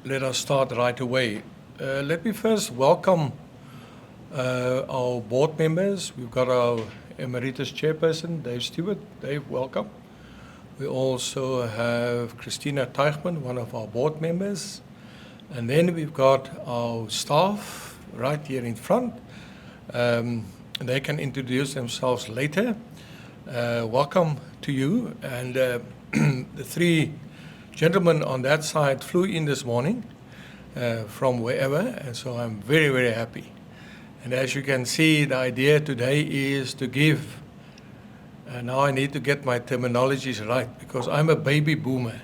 let us start right away. Let me first welcome our board members. We've got our Emeritus Chairperson, Dave Stewart. Dave, welcome. We also have Christina Teichman, one of our board members. And then we've got our staff right here in front. They can introduce themselves later. Welcome to you. And the three gentlemen on that side flew in this morning from wherever, and so I'm very, very happy. And as you can see, the idea today is to give, now I need to get my terminologies right, because I'm a baby boomer.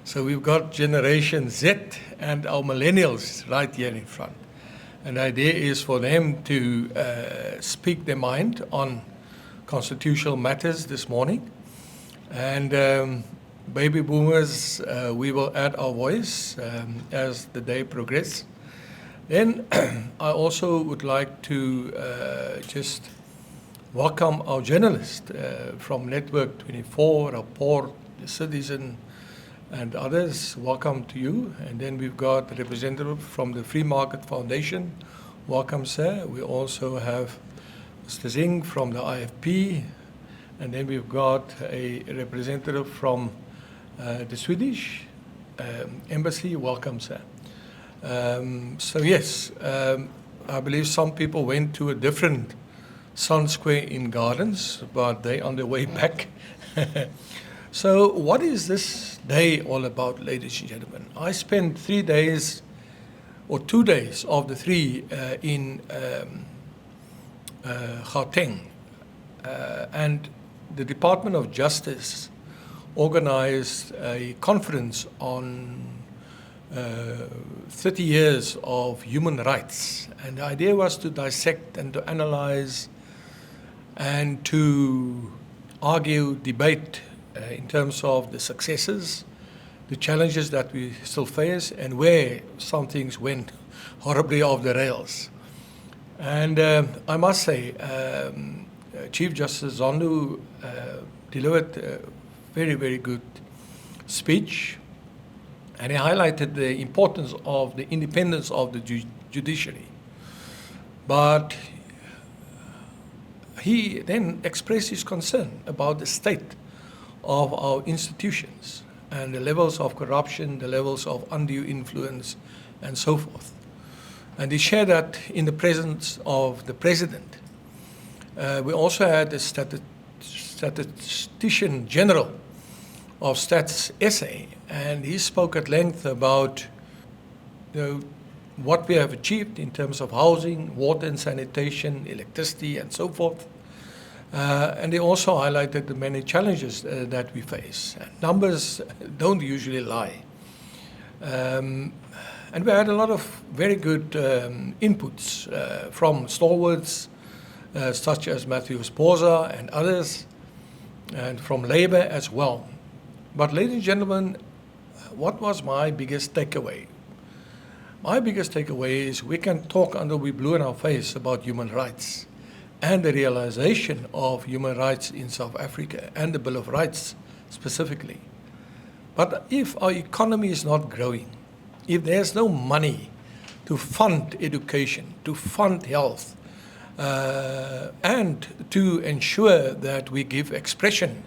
So we've got Generation Z and our millennials right here in front. And the idea is for them to speak their mind on constitutional matters this morning. And baby boomers, we will add our voice as the day progresses. Then I also would like to just welcome our journalists from Network 24, Rapport, The Citizen, and others. Welcome to you. And then we've got a representative from the Free Market Foundation. Welcome, sir. We also have Mr. Singh from the IFP. And then we've got a representative from the Swedish Embassy. Welcome, sir. So yes, I believe some people went to a different Sun Square in Gardens, but they're on their way back. So what is this day all about, ladies and gentlemen? I spent 3 days, or 2 days of the 3 in Gauteng, and the Department of Justice organized a conference on 30 years of human rights. And the idea was to dissect and to analyze and to argue, debate in terms of the successes, the challenges that we still face, and where some things went horribly off the rails. And I must say, Chief Justice Zondo delivered a very, very good speech, and he highlighted the importance of the independence of the judiciary. But he then expressed his concern about the state of our institutions and the levels of corruption, the levels of undue influence, and so forth. And he shared that in the presence of the President. We also had the Statistician General of Stats SA, and he spoke at length about what we have achieved in terms of housing, water and sanitation, electricity, and so forth. And he also highlighted the many challenges that we face. And numbers don't usually lie. And we had a lot of very good inputs from stalwarts such as Matthew Sposa and others, and from Labour as well. But ladies and gentlemen, what was my biggest takeaway? My biggest takeaway is we can talk until we blue in our face about human rights and the realization of human rights in South Africa and the Bill of Rights specifically. But if our economy is not growing, if there's no money to fund education, to fund health, and to ensure that we give expression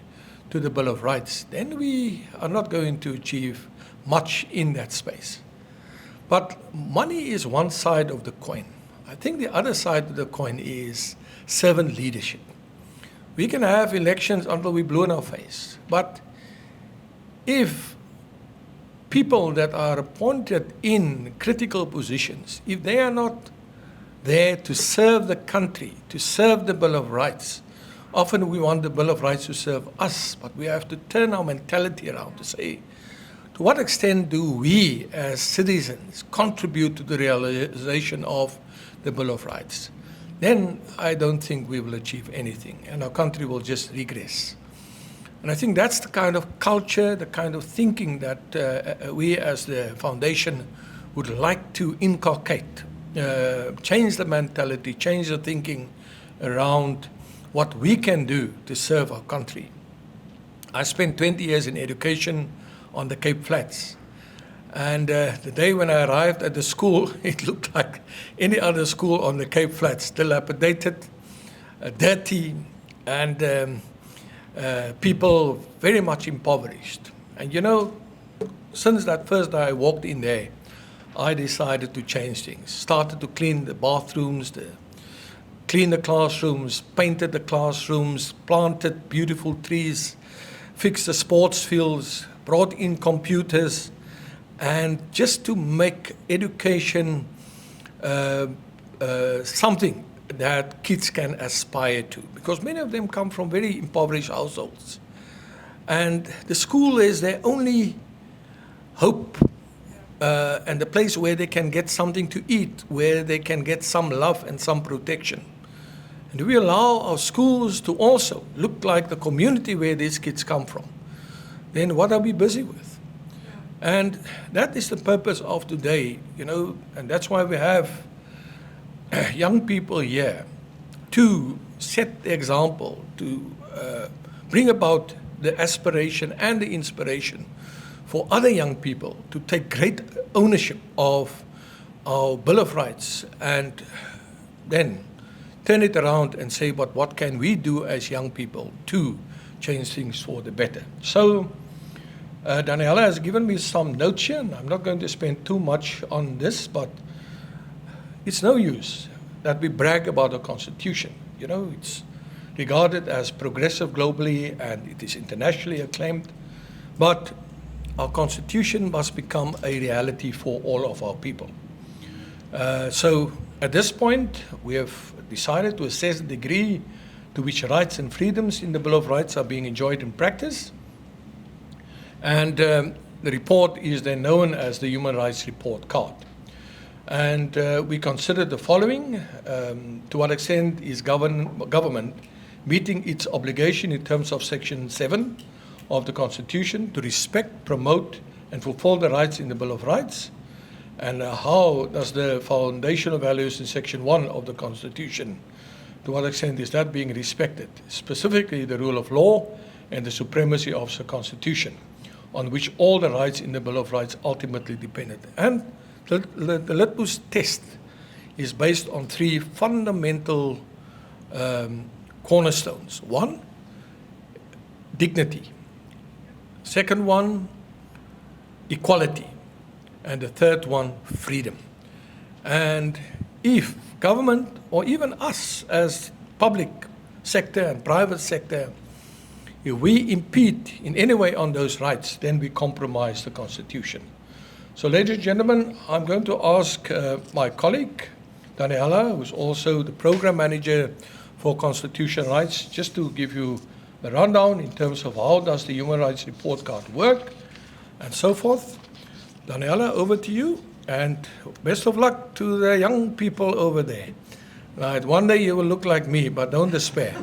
to the Bill of Rights, then we are not going to achieve much in that space. But money is one side of the coin. I think the other side of the coin is servant leadership. We can have elections until we blow in our face, but if people that are appointed in critical positions, if they are not there to serve the country, to serve the Bill of Rights, often we want the Bill of Rights to serve us, but we have to turn our mentality around to say, to what extent do we as citizens contribute to the realization of the Bill of Rights? Then I don't think we will achieve anything, and our country will just regress. And I think that's the kind of culture, the kind of thinking that we as the foundation would like to inculcate, change the mentality, change the thinking around what we can do to serve our country. I spent 20 years in education on the Cape Flats, And the day when I arrived at the school, it looked like any other school on the Cape Flats, dilapidated, dirty, and people very much impoverished. And you know, since that first day I walked in there, I decided to change things. Started to clean the bathrooms, clean the classrooms, painted the classrooms, planted beautiful trees, fixed the sports fields, brought in computers, and just to make education something that kids can aspire to, because many of them come from very impoverished households. And the school is their only hope and the place where they can get something to eat, where they can get some love and some protection. And we allow our schools to also look like the community where these kids come from, then what are we busy with? And that is the purpose of today, you know, and that's why we have young people here to set the example, to bring about the aspiration and the inspiration for other young people to take great ownership of our Bill of Rights and then turn it around and say, but what can we do as young people to change things for the better? So Daniela has given me some notes here, and I'm not going to spend too much on this, but it's no use that we brag about the Constitution. You know, it's regarded as progressive globally, and it is internationally acclaimed, but our Constitution must become a reality for all of our people. So at this point, we have decided to assess the degree to which rights and freedoms in the Bill of Rights are being enjoyed in practice. And the report is then known as the Human Rights Report Card. And we consider the following: to what extent is government meeting its obligation in terms of Section 7 of the Constitution to respect, promote, and fulfill the rights in the Bill of Rights? And how does the foundational values in Section 1 of the Constitution, to what extent is that being respected? Specifically, the rule of law and the supremacy of the Constitution, on which all the rights in the Bill of Rights ultimately depended. And the litmus test is based on three fundamental cornerstones. One, dignity. Second one, equality. And the third one, freedom. And if government, or even us as public sector and private sector, if we impede in any way on those rights, then we compromise the Constitution. So, ladies and gentlemen, I'm going to ask my colleague, Daniela, who's also the program manager for constitutional rights, just to give you the rundown in terms of how does the Human Rights Report Card work and so forth. Daniela, over to you, and best of luck to the young people over there. Right, one day you will look like me, but don't despair.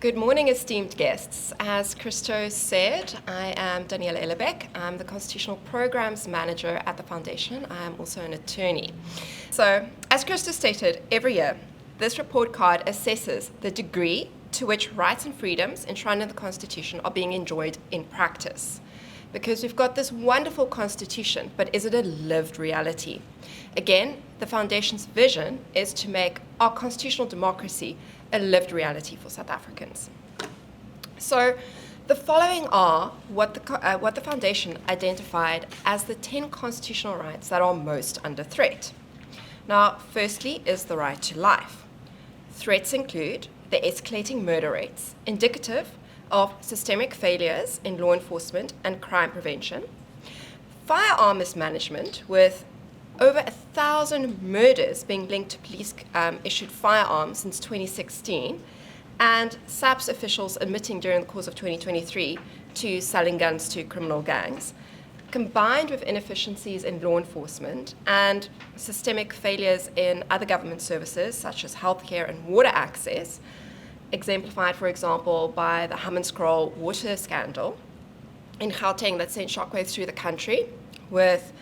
Good morning, esteemed guests. As Christo said, I am Daniela Ellerbeck. I'm the Constitutional Programs Manager at the Foundation. I am also an attorney. So, as Christo stated, every year, this report card assesses the degree to which rights and freedoms enshrined in the Constitution are being enjoyed in practice. Because we've got this wonderful Constitution, but is it a lived reality? Again, the Foundation's vision is to make our constitutional democracy a lived reality for South Africans. So the following are what the Foundation identified as the 10 constitutional rights that are most under threat. Now, firstly is the right to life. Threats include the escalating murder rates, indicative of systemic failures in law enforcement and crime prevention, firearm mismanagement, with over 1,000 murders being linked to police-issued firearms since 2016, and SAPS officials admitting during the course of 2023 to selling guns to criminal gangs, combined with inefficiencies in law enforcement and systemic failures in other government services such as healthcare and water access, exemplified, for example, by the Hammanskraal water scandal in Gauteng that sent shockwaves through the country, with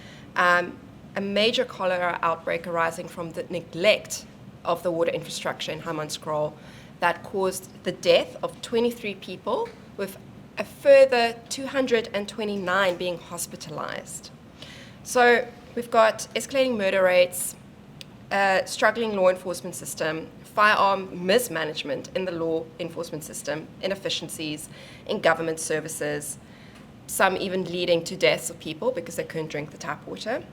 a major cholera outbreak arising from the neglect of the water infrastructure in Hammanskraal that caused the death of 23 people, with a further 229 being hospitalized. So we've got escalating murder rates, a struggling law enforcement system, firearm mismanagement in the law enforcement system, inefficiencies in government services, some even leading to deaths of people because they couldn't drink the tap water.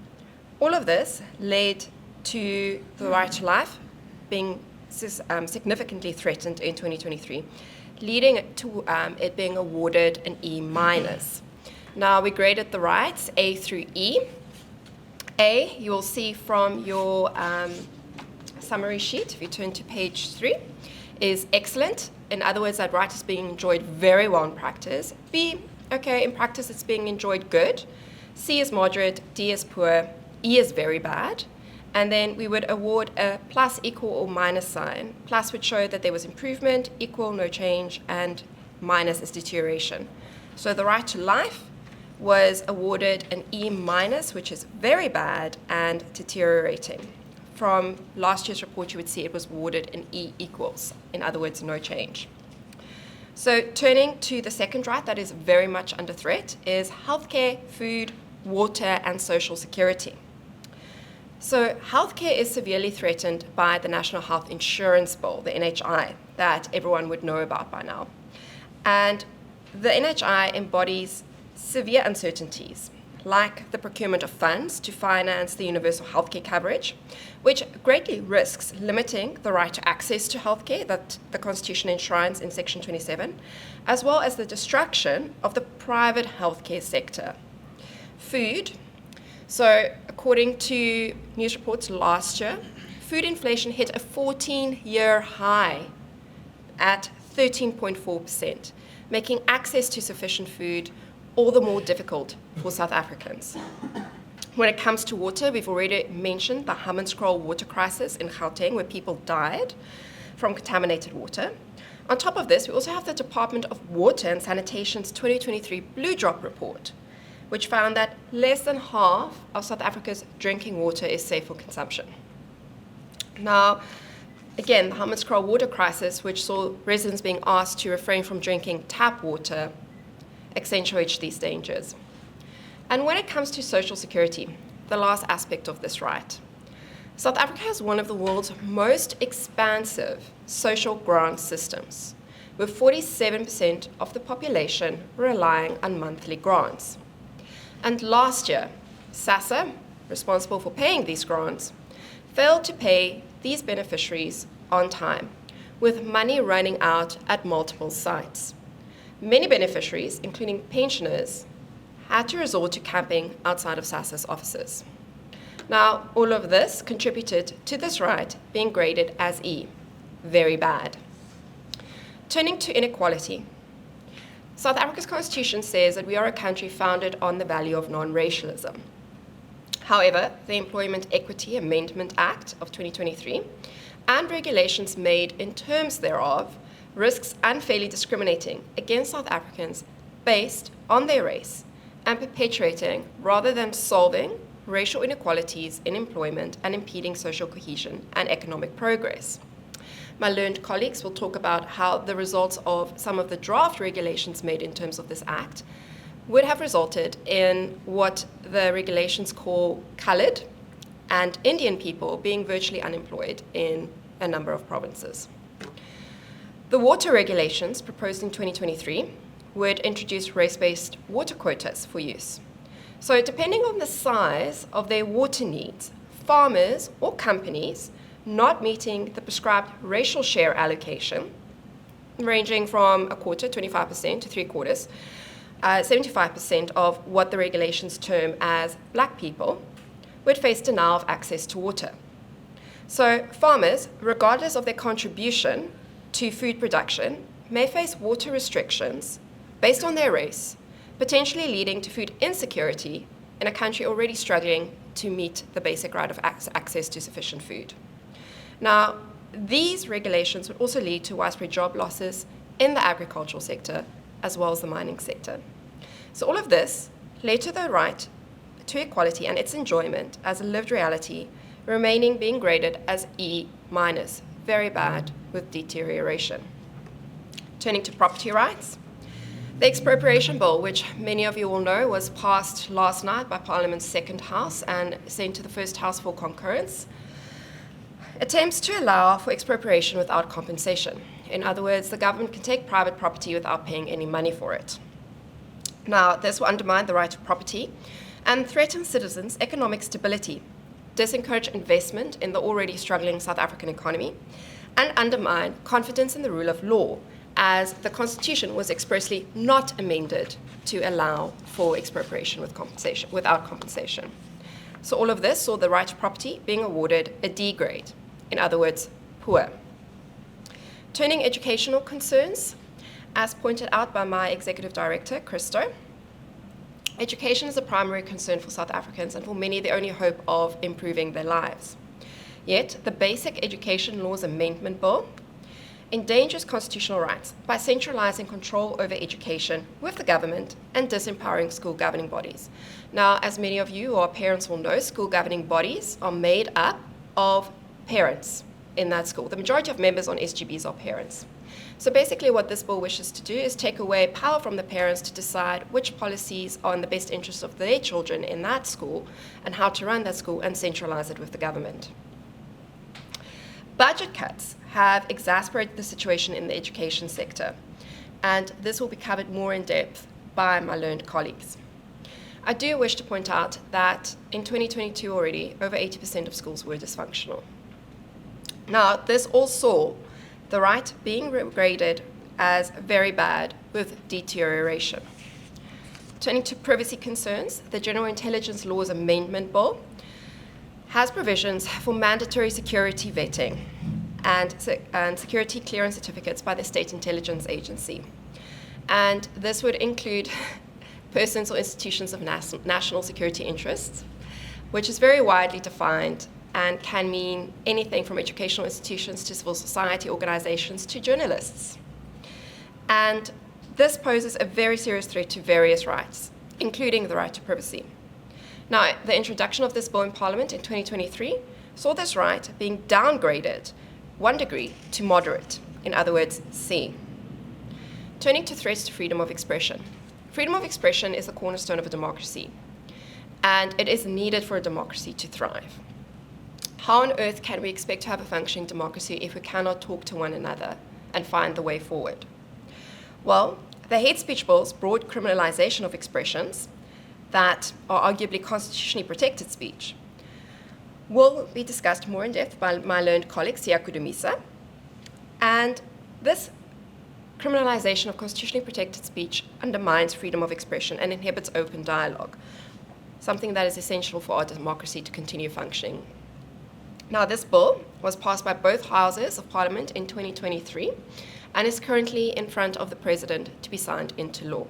All of this led to the right to life being significantly threatened in 2023, leading to it being awarded an E-. Now, we graded the rights A through E. A, you will see from your summary sheet, if you turn to page 3, is excellent. In other words, that right is being enjoyed very well in practice. B, okay, in practice it's being enjoyed good. C is moderate, D is poor, E is very bad. And then we would award a plus, equal, or minus sign. Plus would show that there was improvement, equal, no change, and minus is deterioration. So the right to life was awarded an E-, which is very bad and deteriorating. From last year's report, you would see it was awarded an E equals, in other words, no change. So turning to the second right that is very much under threat is healthcare, food, water, and social security. So healthcare is severely threatened by the National Health Insurance Bill, the NHI, that everyone would know about by now. And the NHI embodies severe uncertainties, like the procurement of funds to finance the universal healthcare coverage, which greatly risks limiting the right to access to healthcare that the Constitution enshrines in Section 27, as well as the destruction of the private healthcare sector. Food. So according to news reports last year, food inflation hit a 14-year high at 13.4%, making access to sufficient food all the more difficult for South Africans. When it comes to water, we've already mentioned the Hammanskraal water crisis in Gauteng, where people died from contaminated water. On top of this, we also have the Department of Water and Sanitation's 2023 Blue Drop report, which found that less than half of South Africa's drinking water is safe for consumption. Now, again, the Hammanskraal water crisis, which saw residents being asked to refrain from drinking tap water, accentuates these dangers. And when it comes to social security, the last aspect of this right, South Africa has one of the world's most expansive social grant systems, with 47% of the population relying on monthly grants. And last year, SASSA, responsible for paying these grants, failed to pay these beneficiaries on time, with money running out at multiple sites. Many beneficiaries, including pensioners, had to resort to camping outside of SASSA's offices. Now, all of this contributed to this right being graded as E, very bad. Turning to inequality, South Africa's constitution says that we are a country founded on the value of non-racialism. However, the Employment Equity Amendment Act of 2023 and regulations made in terms thereof risks unfairly discriminating against South Africans based on their race and perpetuating rather than solving racial inequalities in employment and impeding social cohesion and economic progress. My learned colleagues will talk about how the results of some of the draft regulations made in terms of this act would have resulted in what the regulations call coloured and Indian people being virtually unemployed in a number of provinces. The water regulations proposed in 2023 would introduce race-based water quotas for use. So depending on the size of their water needs, farmers or companies not meeting the prescribed racial share allocation, ranging from a quarter, 25%, to 3/4, 75% of what the regulations term as black people, would face denial of access to water. So farmers, regardless of their contribution to food production, may face water restrictions based on their race, potentially leading to food insecurity in a country already struggling to meet the basic right of access to sufficient food. Now, these regulations would also lead to widespread job losses in the agricultural sector as well as the mining sector. So all of this led to the right to equality and its enjoyment as a lived reality, remaining being graded as E-, very bad with deterioration. Turning to property rights, the expropriation bill, which many of you will know, was passed last night by Parliament's second house and sent to the first house for concurrence, attempts to allow for expropriation without compensation. In other words, the government can take private property without paying any money for it. Now, this will undermine the right to property and threaten citizens' economic stability, disencourage investment in the already struggling South African economy, and undermine confidence in the rule of law, as the Constitution was expressly not amended to allow for expropriation without compensation. So all of this saw the right to property being awarded a D grade, in other words, poor. Turning educational concerns, as pointed out by my Executive Director, Christo, education is a primary concern for South Africans and for many the only hope of improving their lives. Yet, the Basic Education Laws Amendment Bill endangers constitutional rights by centralizing control over education with the government and disempowering school governing bodies. Now, as many of you who are parents will know, school governing bodies are made up of parents in that school. The majority of members on SGBs are parents. So basically what this bill wishes to do is take away power from the parents to decide which policies are in the best interest of their children in that school and how to run that school and centralize it with the government. Budget cuts have exacerbated the situation in the education sector, and this will be covered more in depth by my learned colleagues. I do wish to point out that in 2022 already, over 80% of schools were dysfunctional. Now, this all saw the right being graded as very bad with deterioration. Turning to privacy concerns, the General Intelligence Laws Amendment Bill has provisions for mandatory security vetting and security clearance certificates by the State Intelligence Agency. And this would include persons or institutions of national security interests, which is very widely defined and can mean anything from educational institutions to civil society organizations to journalists. And this poses a very serious threat to various rights, including the right to privacy. Now, the introduction of this bill in Parliament in 2023 saw this right being downgraded 1 degree to moderate, in other words, C. Turning to threats to freedom of expression. Freedom of expression is the cornerstone of a democracy, and it is needed for a democracy to thrive. How on earth can we expect to have a functioning democracy if we cannot talk to one another and find the way forward? Well, the hate speech bill's broad criminalization of expressions that are arguably constitutionally protected speech will be discussed more in depth by my learned colleague, Siyakudumisa. And this criminalization of constitutionally protected speech undermines freedom of expression and inhibits open dialogue, something that is essential for our democracy to continue functioning. Now, this bill was passed by both houses of Parliament in 2023 and is currently in front of the President to be signed into law.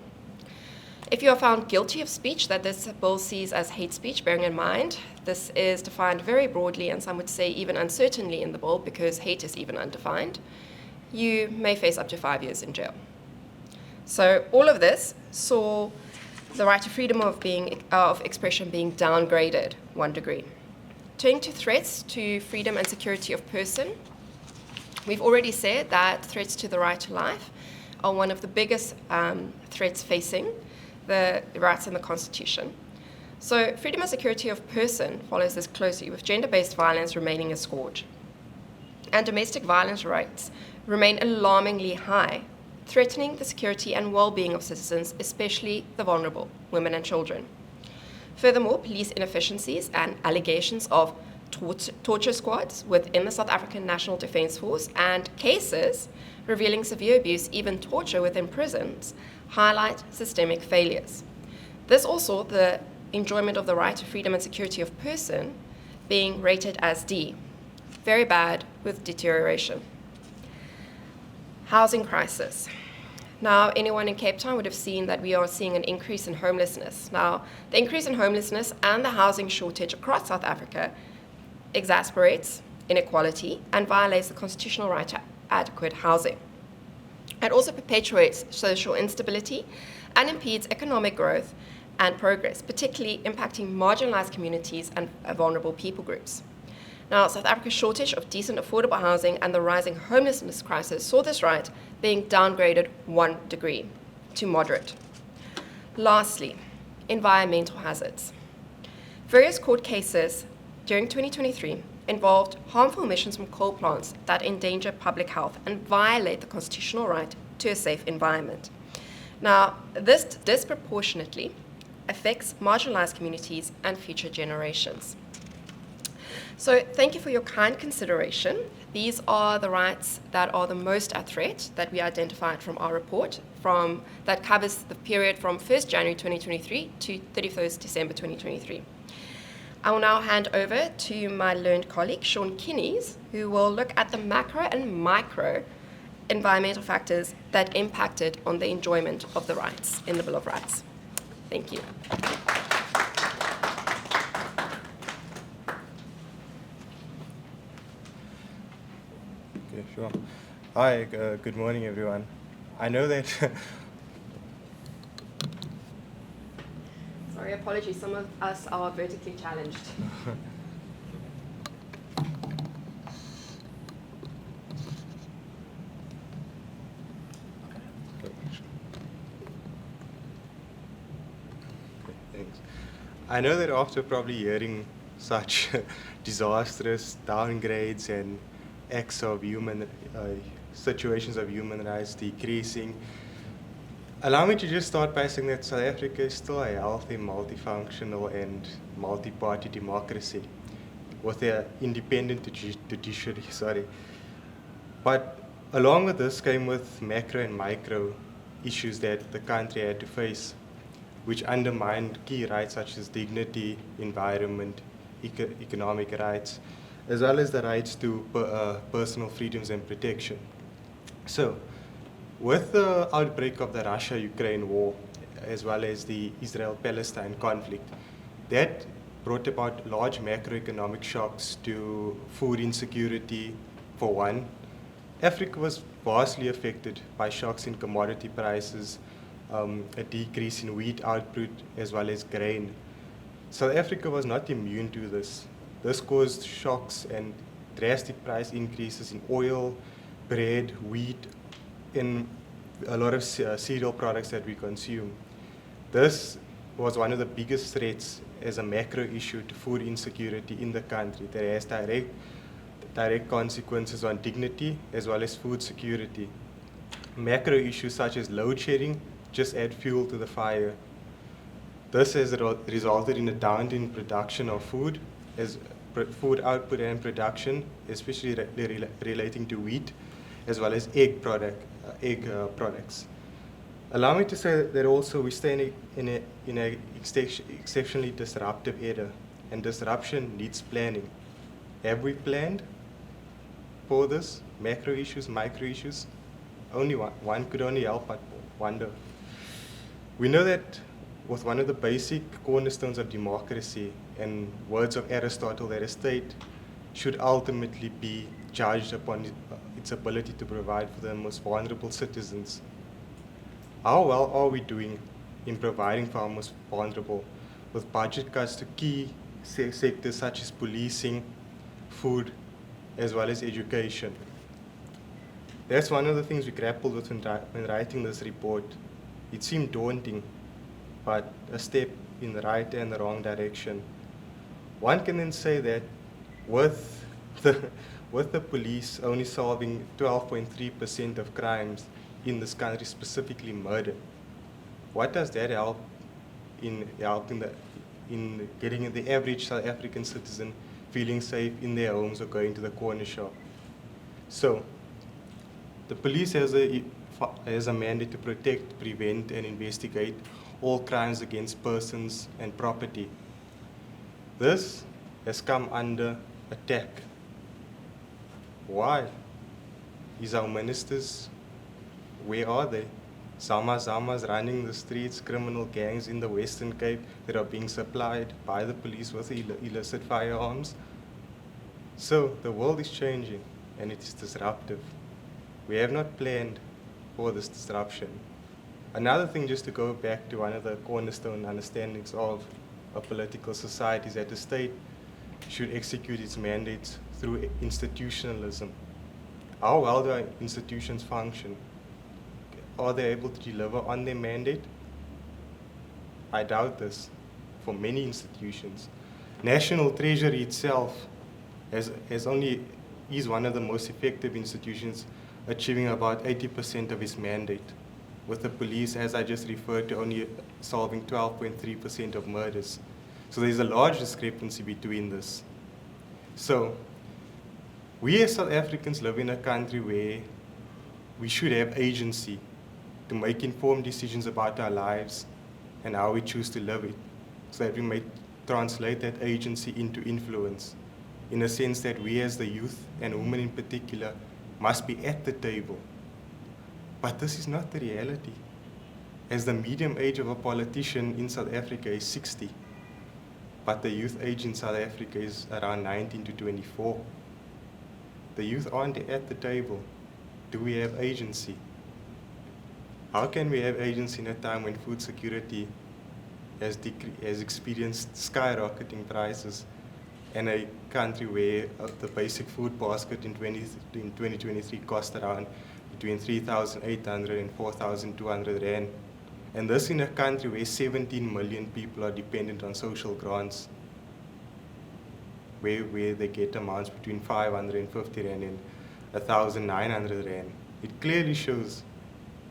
If you are found guilty of speech that this bill sees as hate speech, bearing in mind this is defined very broadly and some would say even uncertainly in the bill because hate is even undefined, you may face up to 5 years in jail. So all of this saw the right to freedom of expression being downgraded 1 degree. Turning to threats to freedom and security of person, we've already said that threats to the right to life are one of the biggest threats facing the rights in the Constitution. So freedom and security of person follows this closely, with gender-based violence remaining a scourge. And domestic violence rates remain alarmingly high, threatening the security and well-being of citizens, especially the vulnerable, women and children. Furthermore, police inefficiencies and allegations of torture squads within the South African National Defence Force and cases revealing severe abuse, even torture within prisons, highlight systemic failures. This also the enjoyment of the right to freedom and security of person being rated as D, very bad with deterioration. Housing crisis. Now, anyone in Cape Town would have seen that we are seeing an increase in homelessness. Now, the increase in homelessness and the housing shortage across South Africa exacerbates inequality and violates the constitutional right to adequate housing. It also perpetuates social instability and impedes economic growth and progress, particularly impacting marginalized communities and vulnerable people groups. Now, South Africa's shortage of decent, affordable housing and the rising homelessness crisis saw this right being downgraded 1 degree to moderate. Lastly, environmental hazards. Various court cases during 2023 involved harmful emissions from coal plants that endanger public health and violate the constitutional right to a safe environment. Now, this disproportionately affects marginalized communities and future generations. So thank you for your kind consideration. These are the rights that are the most at threat that we identified from our report that covers the period from 1st January 2023 to 31st December 2023. I will now hand over to my learned colleague, Shaun, who will look at the macro and micro environmental factors that impacted on the enjoyment of the rights in the Bill of Rights. Thank you. Okay, sure. Hi, good morning, everyone. I know that Sorry, apologies. Some of us are vertically challenged. Thanks. I know that after probably hearing such disastrous downgrades and acts of situations of human rights decreasing, allow me to just start by saying that South Africa is still a healthy, multifunctional and multi-party democracy with an independent judiciary. But along with this came with macro and micro issues that the country had to face, which undermined key rights such as dignity, environment, economic rights, as well as the rights to personal freedoms and protection. So, with the outbreak of the Russia-Ukraine war, as well as the Israel-Palestine conflict, that brought about large macroeconomic shocks to food insecurity, for one. Africa was vastly affected by shocks in commodity prices, a decrease in wheat output, as well as grain. South Africa was not immune to this. This caused shocks and drastic price increases in oil, bread, wheat, in a lot of cereal products that we consume. This was one of the biggest threats as a macro issue to food insecurity in the country that has direct consequences on dignity as well as food security. Macro issues such as load shedding just add fuel to the fire. This has resulted in a down in production of food, as food output and production, especially relating to wheat, as well as egg products. Allow me to say that also we stay in an exceptionally disruptive era, and disruption needs planning. Have we planned for this? Macro issues, micro issues? Only one could only help but wonder. We know that with one of the basic cornerstones of democracy, and words of Aristotle, that a state should ultimately be judged upon its ability to provide for the most vulnerable citizens. How well are we doing in providing for our most vulnerable, with budget cuts to key sectors such as policing, food, as well as education? That's one of the things we grappled with when writing this report. It seemed daunting, but a step in the right and the wrong direction. One can then say that with the police only solving 12.3% of crimes in this country, specifically murder, what does that help in getting the average South African citizen feeling safe in their homes or going to the corner shop? So, the police has a mandate to protect, prevent, and investigate all crimes against persons and property. This has come under attack. Why? Is our ministers, where are they? Zama's running the streets, criminal gangs in the Western Cape that are being supplied by the police with illicit firearms. So the world is changing and it is disruptive. We have not planned for this disruption. Another thing, just to go back to one of the cornerstone understandings of a political society, is that the state should execute its mandates through institutionalism. How well do our institutions function? Are they able to deliver on their mandate? I doubt this for many institutions. National Treasury itself is one of the most effective institutions, achieving about 80% of its mandate, with the police, as I just referred to, only solving 12.3% of murders. So there's a large discrepancy between this. So we as South Africans live in a country where we should have agency to make informed decisions about our lives and how we choose to live it, so that we may translate that agency into influence, in a sense that we as the youth, and women in particular, must be at the table. But this is not the reality, as the median age of a politician in South Africa is 60, but the youth age in South Africa is around 19 to 24. The youth aren't at the table. Do we have agency? How can we have agency in a time when food security has experienced skyrocketing prices, and a country where the basic food basket in 2023 cost around between 3,800 and 4,200 rand? And this in a country where 17 million people are dependent on social grants, where they get amounts between 550 rand and 1,900 rand. It clearly shows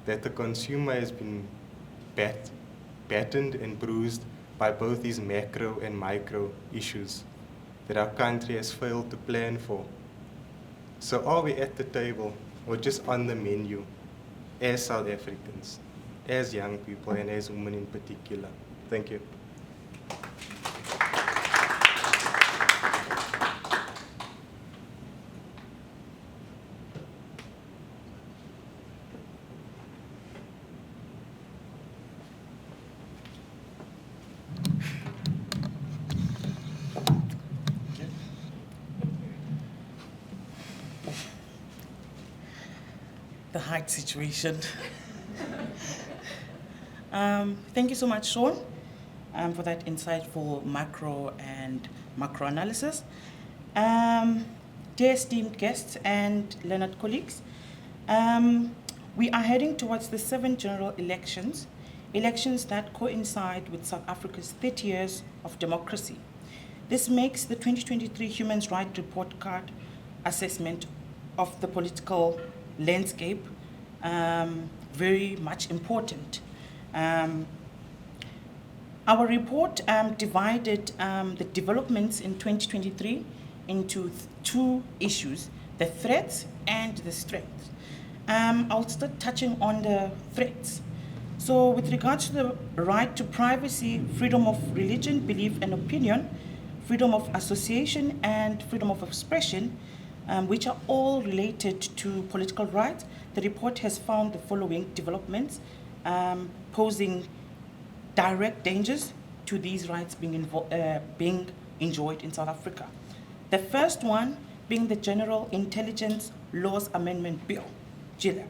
that the consumer has been battened and bruised by both these macro and micro issues that our country has failed to plan for. So are we at the table or just on the menu as South Africans, as young people and as women in particular? Thank you. The height situation. Thank you so much, Shaun, for that insightful macro and macro analysis. Dear esteemed guests and learned colleagues, we are heading towards the 7 general elections that coincide with South Africa's 30 years of democracy. This makes the 2023 Human Rights Report Card assessment of the political landscape very much important. Our report divided the developments in 2023 into 2 issues, the threats and the strengths. I'll start touching on the threats. So with regards to the right to privacy, freedom of religion, belief and opinion, freedom of association and freedom of expression, which are all related to political rights, the report has found the following developments posing direct dangers to these rights being enjoyed in South Africa. The first one being the General Intelligence Laws Amendment Bill, GILAB,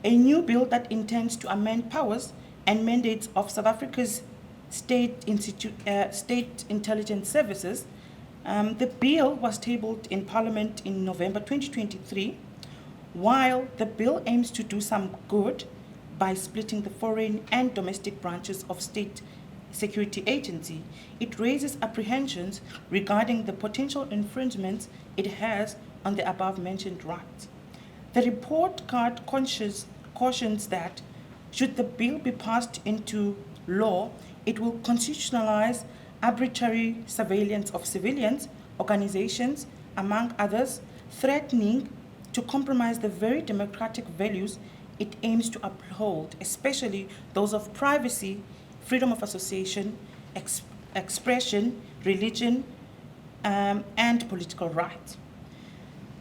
a new bill that intends to amend powers and mandates of South Africa's state intelligence services. The bill was tabled in Parliament in November 2023. While the bill aims to do some good by splitting the foreign and domestic branches of state security agency, it raises apprehensions regarding the potential infringements it has on the above-mentioned rights. The report card cautions that should the bill be passed into law, it will constitutionalize arbitrary surveillance of civilians, organizations, among others, threatening to compromise the very democratic values it aims to uphold, especially those of privacy, freedom of association, expression, religion, and political rights.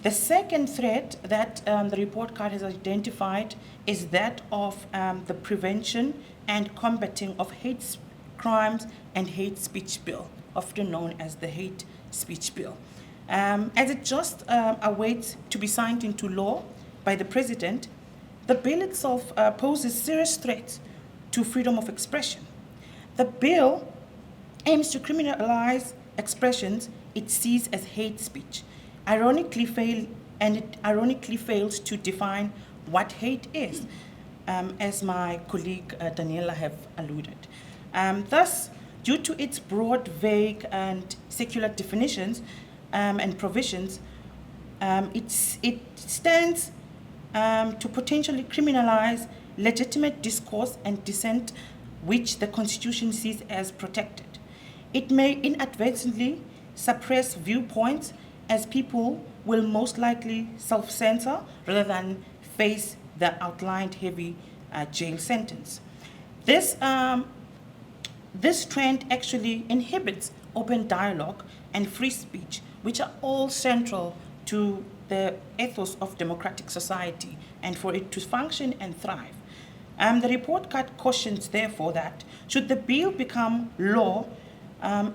The second threat that the report card has identified is that of the prevention and combating of hate crimes and hate speech bill, often known as the hate speech bill. As it just awaits to be signed into law by the president, the bill itself poses serious threats to freedom of expression. The bill aims to criminalize expressions it sees as hate speech. It ironically fails to define what hate is, as my colleague Daniela have alluded. Thus, due to its broad, vague, and secular definitions and provisions, it stands to potentially criminalize legitimate discourse and dissent which the Constitution sees as protected. It may inadvertently suppress viewpoints, as people will most likely self-censor rather than face the outlined heavy jail sentence. This trend actually inhibits open dialogue and free speech, which are all central to the ethos of democratic society and for it to function and thrive. The report card cautions, therefore, that should the bill become law,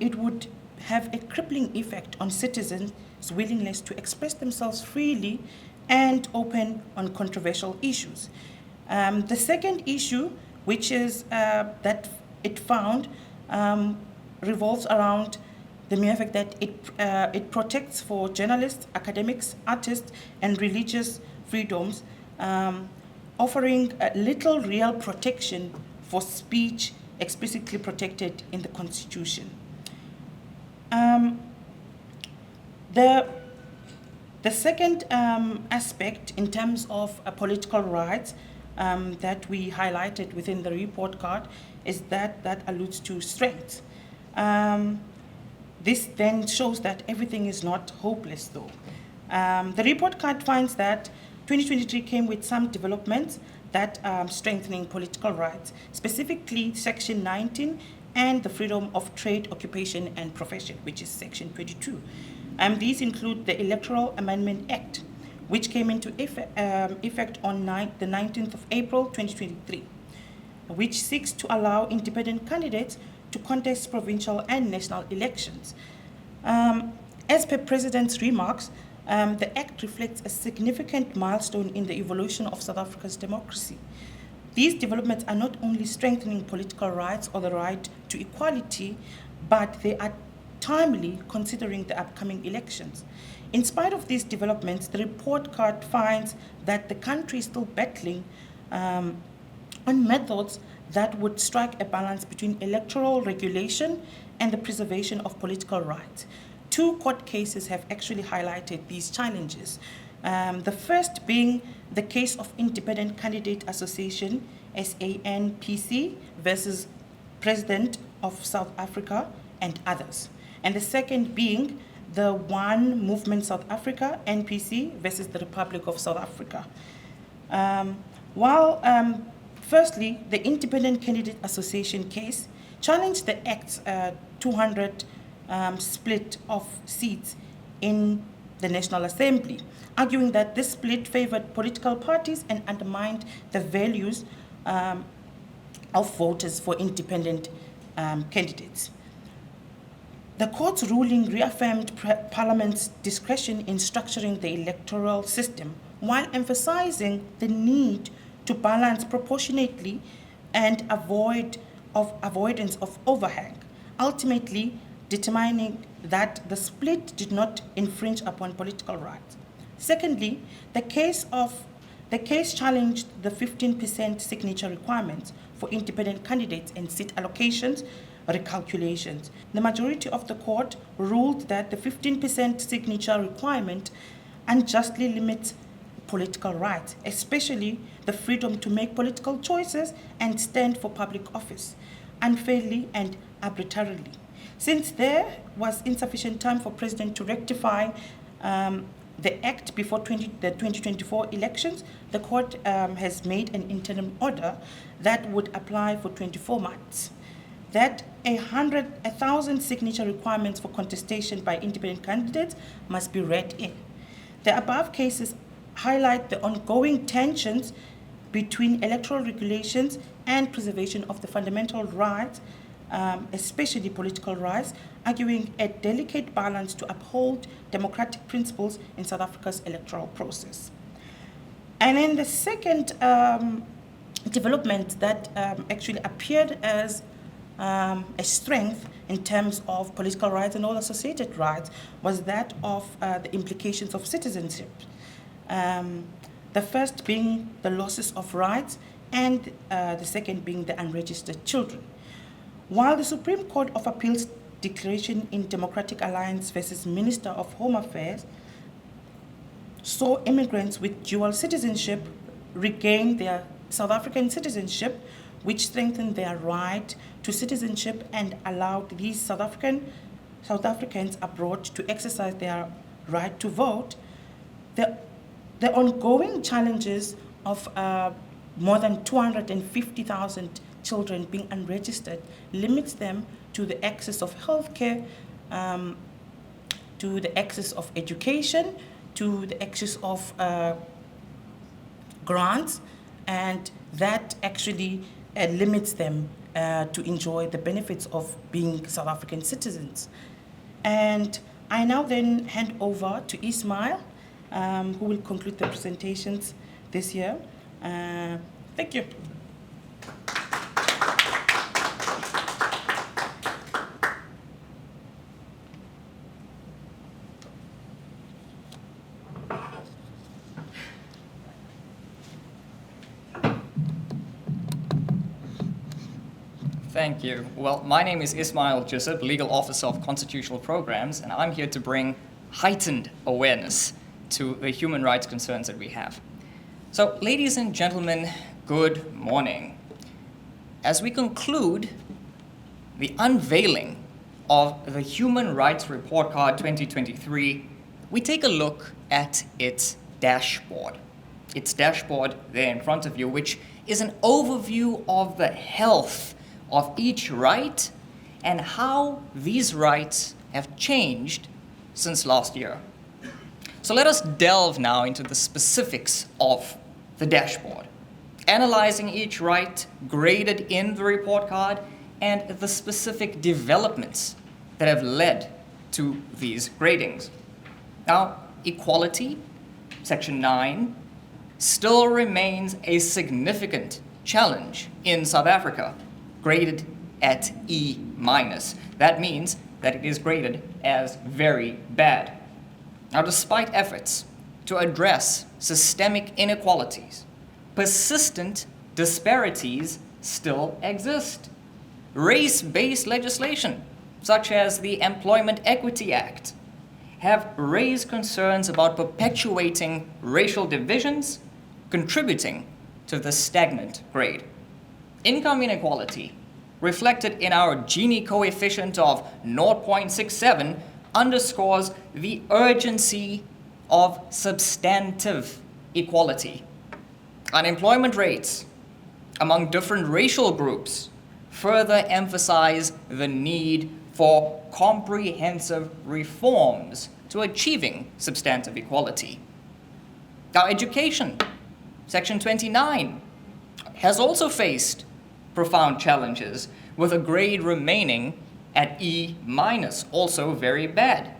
it would have a crippling effect on citizens' willingness to express themselves freely and open on controversial issues. The second issue, which is that it found, revolves around the mere fact that it protects for journalists, academics, artists, and religious freedoms, offering little real protection for speech explicitly protected in the Constitution. The second aspect in terms of political rights that we highlighted within the report card is that alludes to strength. This then shows that everything is not hopeless, though. The report card finds that 2023 came with some developments that are strengthening political rights, specifically Section 19 and the freedom of trade, occupation, and profession, which is Section 22. These include the Electoral Amendment Act, which came into effect on the 19th of April 2023, which seeks to allow independent candidates to contest provincial and national elections. As per President's remarks, the Act reflects a significant milestone in the evolution of South Africa's democracy. These developments are not only strengthening political rights or the right to equality, but they are timely considering the upcoming elections. In spite of these developments, the report card finds that the country is still battling on methods that would strike a balance between electoral regulation and the preservation of political rights. Two court cases have actually highlighted these challenges. The first being the case of Independent Candidate Association, SANPC, versus President of South Africa and others. And the second being the One Movement South Africa, NPC, versus the Republic of South Africa. Firstly, the Independent Candidate Association case challenged the Act's 200 split of seats in the National Assembly, arguing that this split favored political parties and undermined the values of voters for independent candidates. The court's ruling reaffirmed Parliament's discretion in structuring the electoral system, while emphasizing the need to balance proportionately and avoidance of overhang, ultimately determining that the split did not infringe upon political rights. Secondly, the case challenged the 15% signature requirements for independent candidates and seat allocations recalculations. The majority of the court ruled that the 15% signature requirement unjustly limits political rights, especially the freedom to make political choices and stand for public office, unfairly and arbitrarily. Since there was insufficient time for President to rectify the Act before the 2024 elections, the court has made an interim order that would apply for 24 months. That 1,000 signature requirements for contestation by independent candidates must be read in. The above cases highlight the ongoing tensions between electoral regulations and preservation of the fundamental rights, especially political rights, arguing a delicate balance to uphold democratic principles in South Africa's electoral process. And then the second development that actually appeared as a strength in terms of political rights and all associated rights was that of the implications of citizenship. The first being the losses of rights, and the second being the unregistered children. While the Supreme Court of Appeals declaration in Democratic Alliance versus Minister of Home Affairs saw immigrants with dual citizenship regain their South African citizenship, which strengthened their right to citizenship and allowed these South Africans abroad to exercise their right to vote, the ongoing challenges of more than 250,000 children being unregistered limits them to the access of healthcare, to the access of education, to the access of grants, and that actually limits them to enjoy the benefits of being South African citizens. And I now then hand over to Ismail, who will conclude the presentations this year. Thank you. Thank you. Well, my name is Ismail Joosub, Legal Officer of Constitutional Programs, and I'm here to bring heightened awareness to the human rights concerns that we have. So, ladies and gentlemen, good morning. As we conclude the unveiling of the Human Rights Report Card 2023, we take a look at its dashboard. Its dashboard there in front of you, which is an overview of the health of each right and how these rights have changed since last year. So let us delve now into the specifics of the dashboard, analyzing each right graded in the report card and the specific developments that have led to these gradings. Now, equality, Section 9, still remains a significant challenge in South Africa, graded at E-. That means that it is graded as very bad. Now, despite efforts to address systemic inequalities, persistent disparities still exist. Race-based legislation, such as the Employment Equity Act, have raised concerns about perpetuating racial divisions, contributing to the stagnant grade. Income inequality, reflected in our Gini coefficient of 0.67, underscores the urgency of substantive equality. Unemployment rates among different racial groups further emphasize the need for comprehensive reforms to achieving substantive equality. Our education, Section 29, has also faced profound challenges, with a grade remaining at E-, also very bad.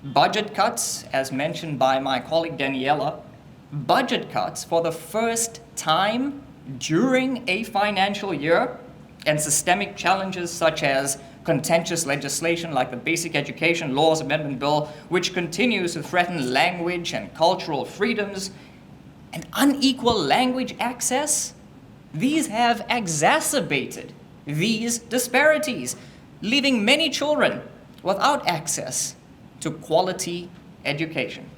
Budget cuts, as mentioned by my colleague Daniela, budget cuts for the first time during a financial year, and systemic challenges such as contentious legislation like the Basic Education Laws Amendment Bill, which continues to threaten language and cultural freedoms, and unequal language access. These have exacerbated these disparities, leaving many children without access to quality education.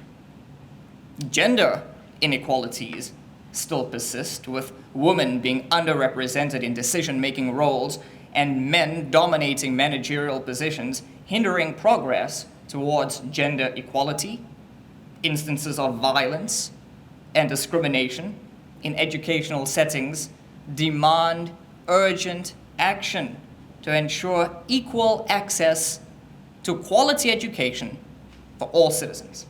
Gender inequalities still persist, with women being underrepresented in decision-making roles and men dominating managerial positions, hindering progress towards gender equality. Instances of violence and discrimination in educational settings demand urgent action to ensure equal access to quality education for all citizens.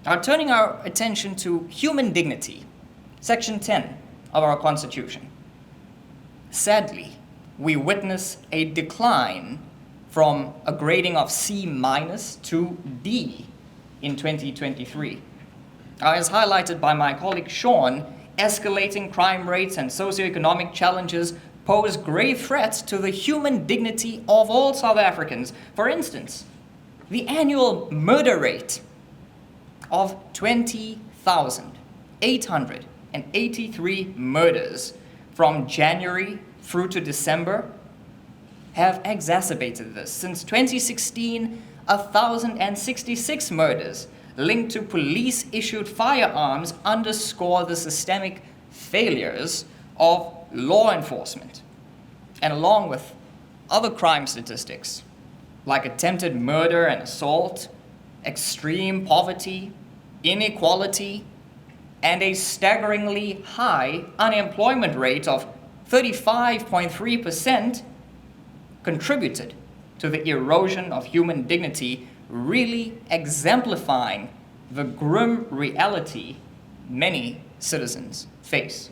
Now, turning our attention to human dignity, Section 10 of our Constitution. Sadly, we witness a decline from a grading of C- to D in 2023. As highlighted by my colleague Shaun, escalating crime rates and socioeconomic challenges pose grave threats to the human dignity of all South Africans. For instance, the annual murder rate of 20,883 murders from January through to December have exacerbated this. Since 2016, 1,066 murders linked to police-issued firearms underscore the systemic failures of law enforcement. And along with other crime statistics, like attempted murder and assault, extreme poverty, inequality, and a staggeringly high unemployment rate of 35.3%, contributed to the erosion of human dignity, really exemplifying the grim reality many citizens face.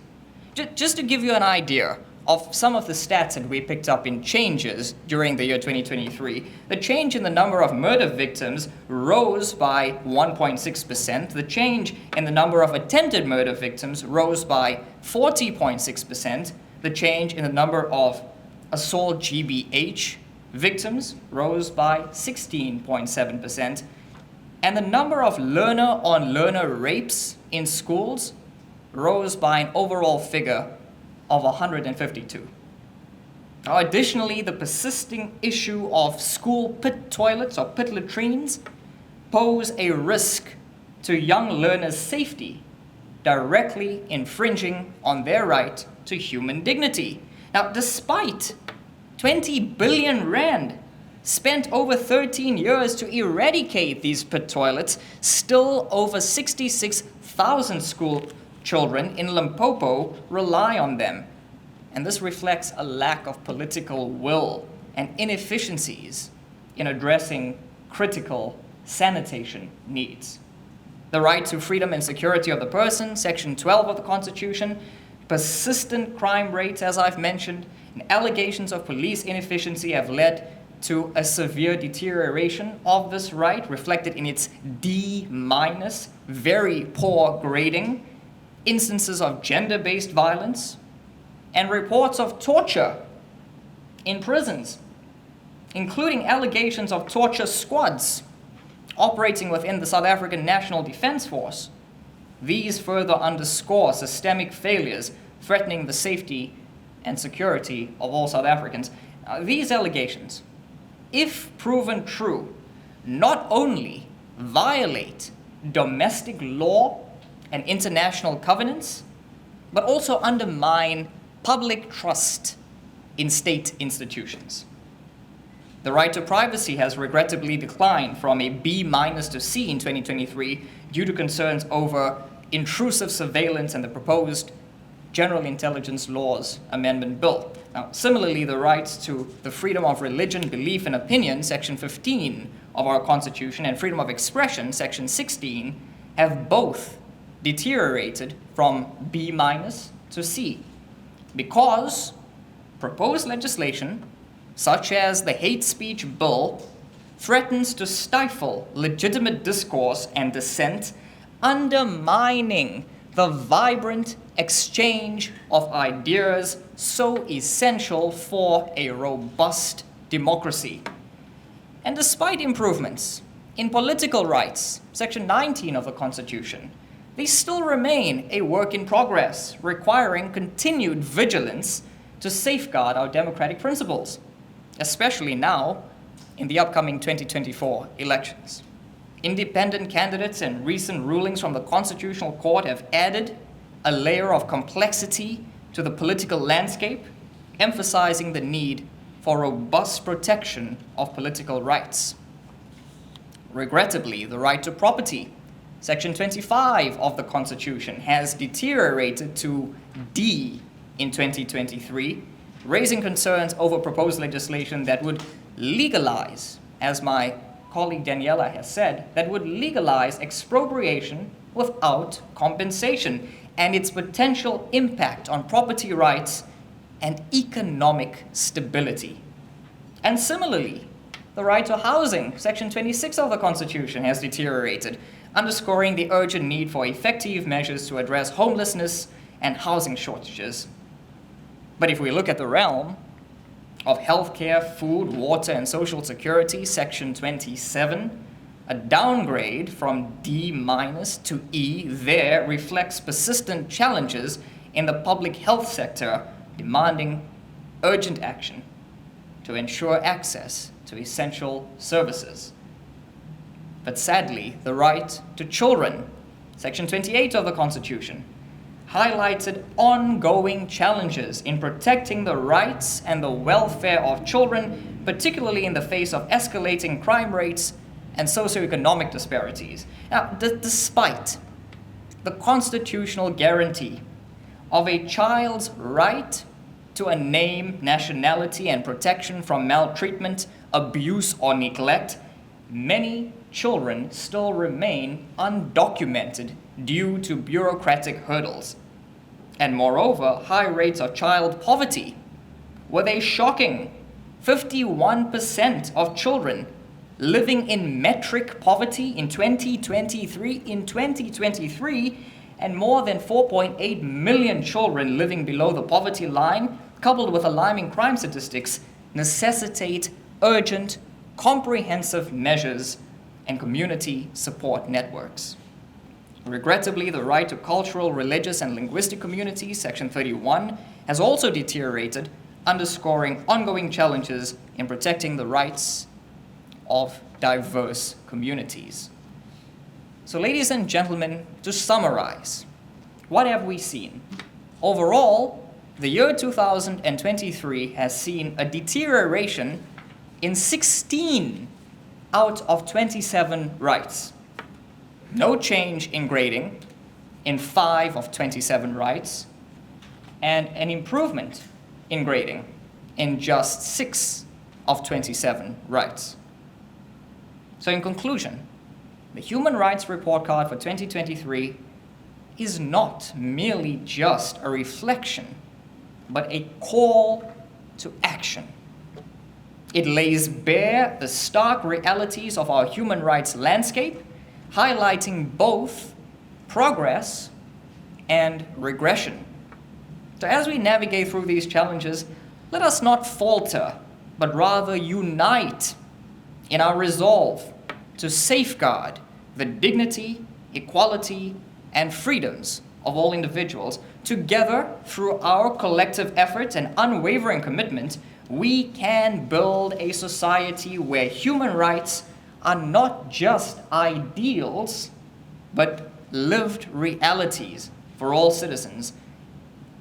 Just to give you an idea of some of the stats that we picked up in changes during the year 2023, the change in the number of murder victims rose by 1.6%. The change in the number of attempted murder victims rose by 40.6%. The change in the number of assault GBH victims rose by 16.7%. And the number of learner-on-learner rapes in schools rose by an overall figure of 152. Now, additionally, the persisting issue of school pit toilets or pit latrines pose a risk to young learners' safety, directly infringing on their right to human dignity. Now, despite 20 billion rand spent over 13 years to eradicate these pit toilets, still over 66,000 school children in Limpopo rely on them. And this reflects a lack of political will and inefficiencies in addressing critical sanitation needs. The right to freedom and security of the person, Section 12 of the Constitution, persistent crime rates, as I've mentioned, and allegations of police inefficiency have led to a severe deterioration of this right, reflected in its D-, very poor grading, instances of gender-based violence, and reports of torture in prisons, including allegations of torture squads operating within the South African National Defence Force. These further underscore systemic failures threatening the safety and security of all South Africans. These allegations, if proven true, not only violate domestic law and international covenants, but also undermine public trust in state institutions. The right to privacy has regrettably declined from a B- to C in 2023 due to concerns over intrusive surveillance and the proposed General Intelligence Laws Amendment Bill. Now, similarly, the rights to the freedom of religion, belief, and opinion, Section 15 of our Constitution, and freedom of expression, Section 16, have both deteriorated from B- to C, because proposed legislation, such as the hate speech bill, threatens to stifle legitimate discourse and dissent, undermining the vibrant exchange of ideas so essential for a robust democracy. And despite improvements in political rights, Section 19 of the Constitution, they still remain a work in progress, requiring continued vigilance to safeguard our democratic principles, especially now in the upcoming 2024 elections. Independent candidates and recent rulings from the Constitutional Court have added a layer of complexity to the political landscape, emphasizing the need for robust protection of political rights. Regrettably, the right to property, Section 25 of the Constitution, has deteriorated to D in 2023, raising concerns over proposed legislation that would legalize, as my colleague Daniela has said, that would legalize expropriation without compensation, and its potential impact on property rights and economic stability. And similarly, the right to housing, Section 26 of the Constitution, has deteriorated, underscoring the urgent need for effective measures to address homelessness and housing shortages. But if we look at the realm of healthcare, food, water, and social security, section 27, a downgrade from D- to E there reflects persistent challenges in the public health sector, demanding urgent action to ensure access to essential services. But sadly, the right to children, section 28 of the Constitution, highlighted ongoing challenges in protecting the rights and the welfare of children, particularly in the face of escalating crime rates and socioeconomic disparities. Now, despite the constitutional guarantee of a child's right to a name, nationality, and protection from maltreatment, abuse, or neglect, many children still remain undocumented due to bureaucratic hurdles. And moreover, high rates of child poverty, with a shocking 51% of children living in metric poverty in 2023, and more than 4.8 million children living below the poverty line, coupled with alarming crime statistics, necessitate urgent, comprehensive measures and community support networks. Regrettably, the right to cultural, religious, and linguistic communities, section 31, has also deteriorated, underscoring ongoing challenges in protecting the rights of diverse communities. So, ladies and gentlemen, to summarize, what have we seen? Overall, the year 2023 has seen a deterioration in 16 out of 27 rights. No change in grading in 5 of 27 rights, and an improvement in grading in just 6 of 27 rights. So in conclusion, the Human Rights Report Card for 2023 is not merely just a reflection, but a call to action. It lays bare the stark realities of our human rights landscape, highlighting both progress and regression. So as we navigate through these challenges, let us not falter, but rather unite in our resolve to safeguard the dignity, equality, and freedoms of all individuals. Together, through our collective efforts and unwavering commitment, we can build a society where human rights are not just ideals, but lived realities for all citizens.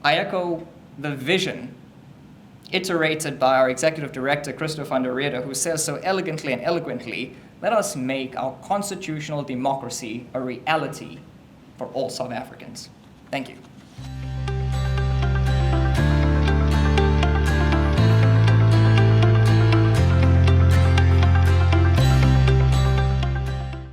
I echo the vision iterated by our Executive Director, Christo van der Rede, who says so elegantly and eloquently, let us make our constitutional democracy a reality for all South Africans. Thank you.